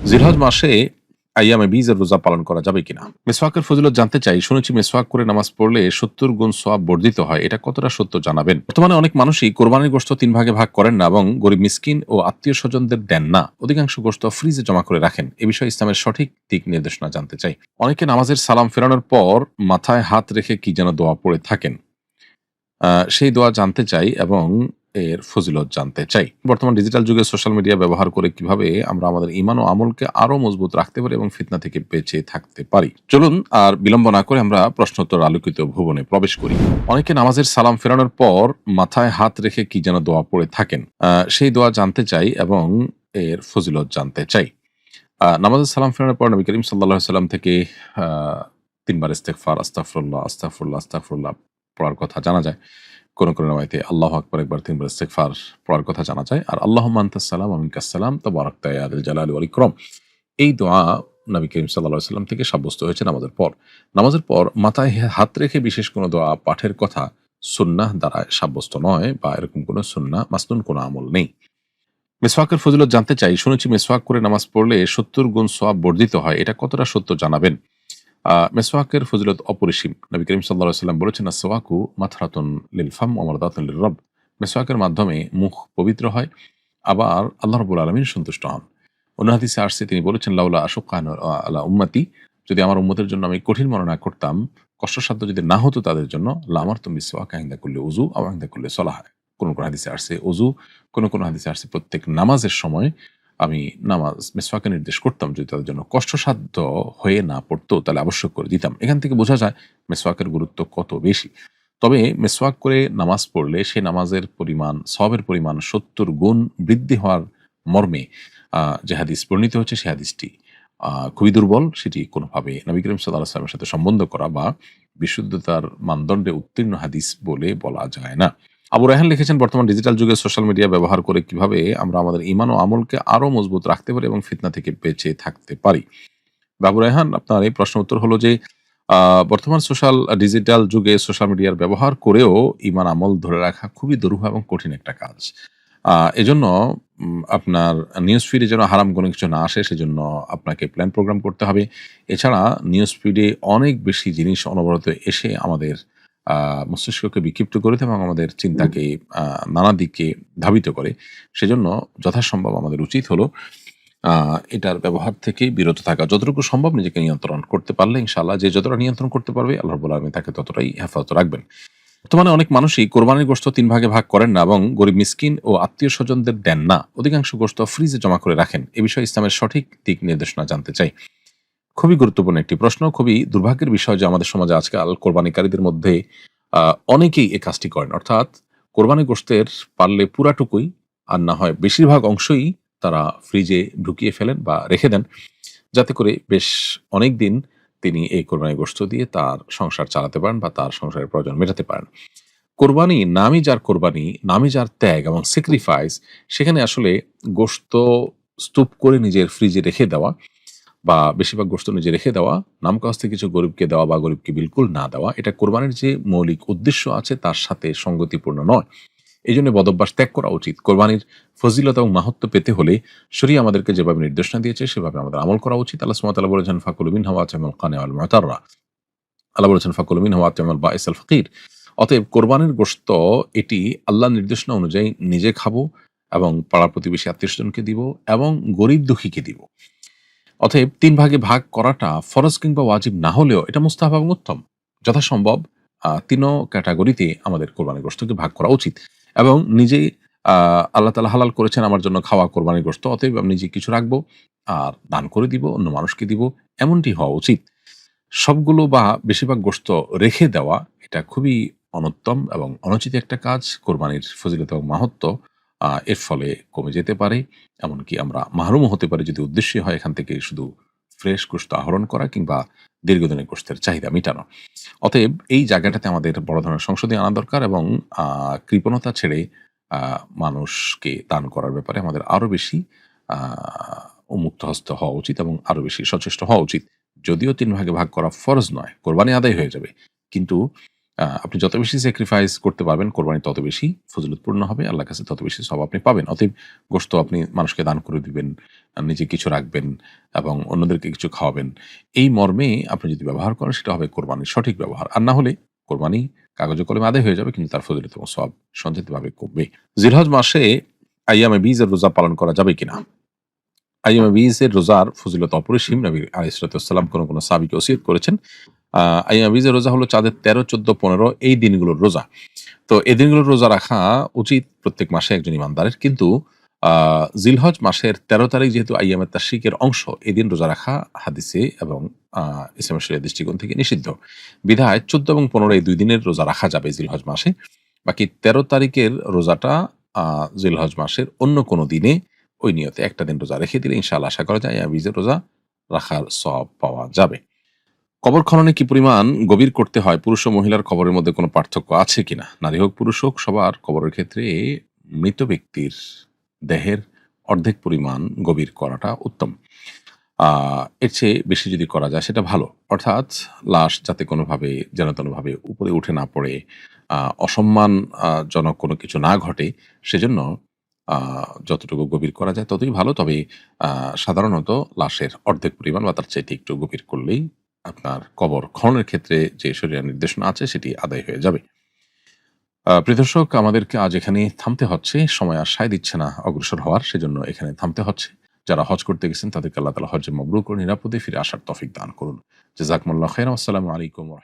জিলহজ মাসে আইয়ামে বীজের রোজা পালন করা যাবে কিনা? মিসওয়াকের ফজিলত জানতে চাই। শুনেছি মিসওয়াক করে নামাজ পড়লে ৭০ গুণ সওয়াব বর্ধিত হয়। এটা কতটা সত্য জানাবেন। বর্তমানে অনেক মানুষই কোরবানির গোশত ৩ ভাগে ভাগ করেন না এবং গরিব মিসকিন ও আত্মীয়-স্বজনদের দেন না। অধিকাংশ গোশত ফ্রিজে জমা করে রাখেন। এ বিষয়ে ইসলামের সঠিক দিক নির্দেশনা জানতে চাই। অনেকে নামাজের সালাম ফেরানোর পর মাথায় হাত রেখে কি যেন দোয়া পড়ে থাকেন। সেই দোয়া জানতে চাই এবং এর ফজিলত জানতে চাই। বর্তমান ডিজিটাল যুগে সোশ্যাল মিডিয়া ব্যবহার করে কিভাবে আমরা আমাদের ঈমান ও আমলকে আরো মজবুত রাখতে পারি এবং ফিতনা থেকে বেঁচে থাকতে পারি। চলুন আর বিলম্ব না করে আমরা প্রশ্নোত্তর আলোকিত ভুবনে প্রবেশ করি। অনেকে নামাজের সালাম ফেরানোর পর মাথায় হাত রেখে কি যেন দোয়া পড়ে থাকেন। সেই দোয়া জানতে চাই এবং এর ফজিলত জানতে চাই। নামাজের সালাম ফেরানোর পর নবী করিম সাল্লাল্লাহু আলাইহি ওয়াসাল্লাম থেকে আ ৩ বার ইস্তেগফার, আস্তাগফিরুল্লাহ, আস্তাগফিরুল্লাহ, আস্তাগফিরুল্লাহ পড়ার কথা জানা যায়। কোন রিওয়ায়াতে আল্লাহু আকবার একবার ৩ বার ইস্তেগফার পড়ার কথা জানা যায়। আর আল্লাহুম্মা আনতাস সালাম ওয়া মিনকাস সালাম তাবারাকতা ইয়া যাল জালালি ওয়াল ইকরাম। এই দোয়া নবী করিম সাল্লাল্লাহু আলাইহি ওয়াসাল্লাম থেকে সাব্যস্ত হয়েছে নামাজের পর। নামাজের পর মাথায় হাত রেখে বিশেষ কোনো দোয়া পাঠের কথা সুন্নাহ দ্বারা সাব্যস্ত নয় বা এরকম কোনো সুন্নাহ মাসনুন কোনো আমল নেই। মিসওয়াকের ফজিলত জানতে চাই। শুনেছি মিসওয়াক করে নামাজ পড়লে ৭০ গুণ সওয়াব বর্ধিত হয়। এটা কতটা সত্য জানাবেন। মিসওয়াকের ফজিলত অপরিসীম। নবী করিম সাল্লাল্লাহু আলাইহি ওয়াসাল্লাম বলেছেন, "আস-সিওয়াকু মাতহারাতুন লিল ফাম ওয়া মারদাতুন লির-রব।" মিসওয়াকের মাধ্যমে মুখ পবিত্র হয়, আবার আল্লাহ রাব্বুল আলামিন সন্তুষ্ট হন। অন্য হাদিসে আসছে, তিনি বলেছেন, "লাউলা আশুক্কা আলা উম্মতি", যদি আমার উম্মতের জন্য আমি কঠিন মনে না করতাম, কষ্টসাধ্য যদি না হতো তাদের জন্য, লামারতুম বিস-সিওয়াক ইনদা কুল্লি উযু আও ইনদা কুল্লি সলাহ। কোন হাদিসে আসছে উযু, কোন হাদিসে আসছে প্রত্যেক নামাজের সময় আমি মিসওয়াকের নির্দেশ করতাম। যদি তাদের জন্য কষ্টসাধ্য হয়ে না পড়তো তাহলে আবশ্যক করে দিতাম। এখান থেকে বোঝা যায় মিসওয়াকের গুরুত্ব কত বেশি। তবে মিসওয়াক করে নামাজ পড়লে সে নামাজের পরিমাণ, সওয়াবের পরিমাণ ৭০ গুণ বৃদ্ধি হওয়ার মর্মে যে হাদিস বর্ণিত হচ্ছে সে হাদিসটি খুবই দুর্বল। সেটি কোনোভাবে নবী করিম সাল্লাল্লাহু আলাইহি ওয়াসাল্লামের সাথে সম্বন্ধ করা বা বিশুদ্ধতার মানদণ্ডে উত্তীর্ণ হাদিস বলে বলা যায় না। আবু রায়হান লিখেছেন, বর্তমান ডিজিটাল যুগে সোশ্যাল মিডিয়া ব্যবহার করে কিভাবে আমরা আমাদের ঈমান ও আমলকে আরো মজবুত রাখতে পারি এবং ফিতনা থেকে বেঁচে থাকতে পারি। আবু রায়হান, আপনার এই প্রশ্ন উত্তর হলো যে বর্তমান ডিজিটাল যুগে সোশ্যাল মিডিয়ার ব্যবহার করেও ঈমান আমল ধরে রাখা খুবই দুরূহ এবং কঠিন একটা কাজ। এজন্য আপনার নিউজ ফিডে যেন হারাম কোনো কিছু না আসে সেজন্য আপনাকে প্ল্যান প্রোগ্রাম করতে হবে। এছাড়া নিউজ ফিডে অনেক বেশি জিনিস অনবরত এসে আমাদের মস্তিষ্ককে বিক্ষিপ্ত করে দেয় এবং আমাদের চিন্তাকে নানা দিকে ধাবিত করে। সেজন্য যথাসম্ভব আমাদের উচিত হলো এটার ব্যবহার থেকে বিরত থাকা। যতটুকু সম্ভব নিজেকে নিয়ন্ত্রণ করতে পারলে ইনশাআল্লাহ, যে যতটা নিয়ন্ত্রণ করতে পারবে আল্লাহ রাব্বুল আলামিন তাকে ততটাই হেফাজত রাখবেন। বর্তমানে অনেক মানুষই কোরবানির গোশত ৩ ভাগে ভাগ করেন না এবং গরিব মিসকিন ও আত্মীয়-স্বজনদের দেন না। অধিকাংশ গোশত ফ্রিজে জমা করে রাখেন। এ বিষয়ে ইসলামের সঠিক দিক নির্দেশনা জানতে চাই। খুবই গুরুত্বপূর্ণ একটি প্রশ্ন। খুবই দুর্ভাগ্যের বিষয় যে আমাদের সমাজে আজকাল কোরবানিকারীদের মধ্যে আ অনেকেই এই কাজটি করেন। অর্থাৎ কোরবানির গোশতের পারলে পুরাটুকুই, আর না হয় বেশিরভাগ অংশই তারা ফ্রিজে ঢুকিয়ে ফেলেন বা রেখে দেন। যাতে করে বেশ অনেকদিন তিনি এই কোরবানির গোশত দিয়ে তার সংসার চালাতে পারেন বা তার সংসারের প্রয়োজন মেটাতে পারেন। কোরবানি, নামই যার কোরবানি, নামই যার ত্যাগ এবং স্যাক্রিফাইস, সেখানে আসলে গোশত স্তূপ করে নিজের ফ্রিজে রেখে দেওয়া বা বেশিরভাগ গোশত নিজে রেখে দেওয়া, নামকাওস্তে কিছু গরিবকে দেওয়া বা গরিবকে বিলকুল না দেওয়া, এটা কোরবানির যে মৌলিক উদ্দেশ্য আছে তার সাথে সঙ্গতিপূর্ণ নয়। এজন্য বদঅভ্যাস ত্যাগ করা উচিত। কোরবানির ফজিলত এবং মাহাত্ম্য পেতে হলে শরীয়ত আমাদেরকে যেভাবে নির্দেশনা দিয়েছে সেভাবে আমাদের আমল করা উচিত। আল্লাহ সুবহানাহু ওয়া তাআলা বলেছেন, "ফাকুলু মিনহা ওয়া আত'ইমুল কানি'a ওয়াল মু'তাররা।" আল্লাহ বলেছেন, "ফাকুলু মিনহা ওয়া আত'ইমুল বাঈস আল ফাকির।" অতএব কোরবানির গোশত এটি আল্লাহর নির্দেশনা অনুযায়ী নিজে খাবো এবং পাড়া প্রতিবেশী আত্মীয়স্বজনকে দিব এবং গরিব দুঃখীকে দিব। অতএব ৩ ভাগে ভাগ করাটা ফরজ কিংবা ওয়াজিব না হলেও এটা মুস্তাহাব এবং উত্তম। যথাসম্ভব ৩ ক্যাটেগরিতে আমাদের কোরবানির গোশতকে ভাগ করা উচিত এবং নিজেই আল্লাহ তাআলা হালাল করেছেন আমার জন্য খাওয়া কোরবানির গোশত। অতএব আমি নিজে কিছু রাখবো আর দান করে দিব, অন্য মানুষকে দিব। এমনটি হওয়া উচিত। সবগুলো বা বেশিরভাগ গোশত রেখে দেওয়া এটা খুবই অনুত্তম এবং অনুচিত একটা কাজ। কোরবানির ফজিলত এবং মাহাত্ম্য এর ফলে কমে যেতে পারে। এমনকি আমরা মাহরুমও হতে পারি যদি উদ্দেশ্যই হয় এখান থেকে শুধু ফ্রেশ গোশত আহরণ করা কিংবা দীর্ঘদিনের গোশতের চাহিদা মিটানো। অতএব এই জায়গাটাতে আমাদের বড় ধরনের সংশোধনী আনা দরকার এবং কৃপণতা ছেড়ে আ মানুষকে দান করার ব্যাপারে আমাদের আরো বেশি আ উন্মুক্ত হস্ত হওয়া উচিত এবং আরো বেশি সচেষ্ট হওয়া উচিত। যদিও ৩ ভাগে ভাগ করা ফরজ নয়, কোরবানি আদায় হয়ে যাবে। কিন্তু আপনি যত বেশি স্যাক্রিফাইস করতে পারবেন কোরবানি তত বেশি ফজিলতপূর্ণ হবে। আল্লাহর কাছে তত বেশি সওয়াব আপনি পাবেন। অতএব গোশত আপনি মানুষকে দান করে দিবেন, নিজে কিছু রাখবেন এবং অন্যদেরকে কিছু খাওয়াবেন। এই মর্মে আপনি যদি ব্যবহার করেন সেটা হবে কোরবানির সঠিক ব্যবহার। আর না হলে কোরবানি কাগজে কলমে আদায় হয়ে যাবে কিন্তু তার ফজিলত এবং সওয়াব সঞ্চিতভাবে কমবে। জিলহজ মাসে আইয়ামে বীজ এর রোজা পালন করা যাবে কিনা? আইয়ামে বীজ এর রোজার ফজিলত অপরিসীম। নবী আলাইহিস সালাম কোন সাহাবীকে ওসিয়ত করেছেন। আইয়ামে বীজের রোজা হলো চাঁদের ১৩, ১৪, ১৫ এই দিনগুলোর রোজা। তো এই দিনগুলোর রোজা রাখা উচিত প্রত্যেক মাসে একজন ইমানদারের। কিন্তু জিলহজ মাসের ১৩ তারিখ যেহেতু আইয়ামে তাশরিকের অংশ, এদিন রোজা রাখা হাদিসে এবং ইসলামের শরিয়ার দৃষ্টিকোণ থেকে নিষিদ্ধ। বিধায় ১৪ এবং ১৫ এই ২ দিনের রোজা রাখা যাবে জিলহজ মাসে। বাকি ১৩ তারিখের রোজাটা জিলহজ মাসের অন্য কোনো দিনে ওই নিয়তে একটা দিন রোজা রেখে দিলে ইনশাআল্লাহ আশা করা যায় আইয়ামে বীজের রোজা রাখার সওয়াব পাওয়া যাবে। কবর খননে কি পরিমাণ গভীর করতে হয়? পুরুষ ও মহিলার কবরের মধ্যে কোনো পার্থক্য আছে কিনা? নারী হোক পুরুষ হোক সবার কবরের ক্ষেত্রে মৃত ব্যক্তির দেহের অর্ধেক পরিমাণ গভীর করাটা উত্তম। এর চেয়ে বেশি যদি করা যায় সেটা ভালো। অর্থাৎ লাশ যাতে কোনোভাবে যেন তেনভাবে উপরে উঠে না পড়ে, অসম্মান জনক কোনো কিছু না ঘটে সেজন্য যতটুকু গভীর করা যায় ততই ভালো। তবে সাধারণত লাশের অর্ধেক পরিমাণ বা তার চাইতে একটু গভীর করলেই আপনার কবর খননের ক্ষেত্রে যে শরিয়ার নির্দেশনা আছে সেটি আদায় হয়ে যাবে। প্রিয় দর্শক, আমাদেরকে আজ এখানে থামতে হচ্ছে। সময় আর সায় দিচ্ছে না অগ্রসর হওয়ার, সেজন্য এখানে থামতে হচ্ছে। যারা হজ করতে গেছেন তাদেরকে আল্লাহ তাআলা হজ্জে মাবরুর করে নিরাপদে ফিরে আসার তৌফিক দান করুন। জাযাকুমুল্লাহু খাইরান। আসসালামু আলাইকুম ওয়া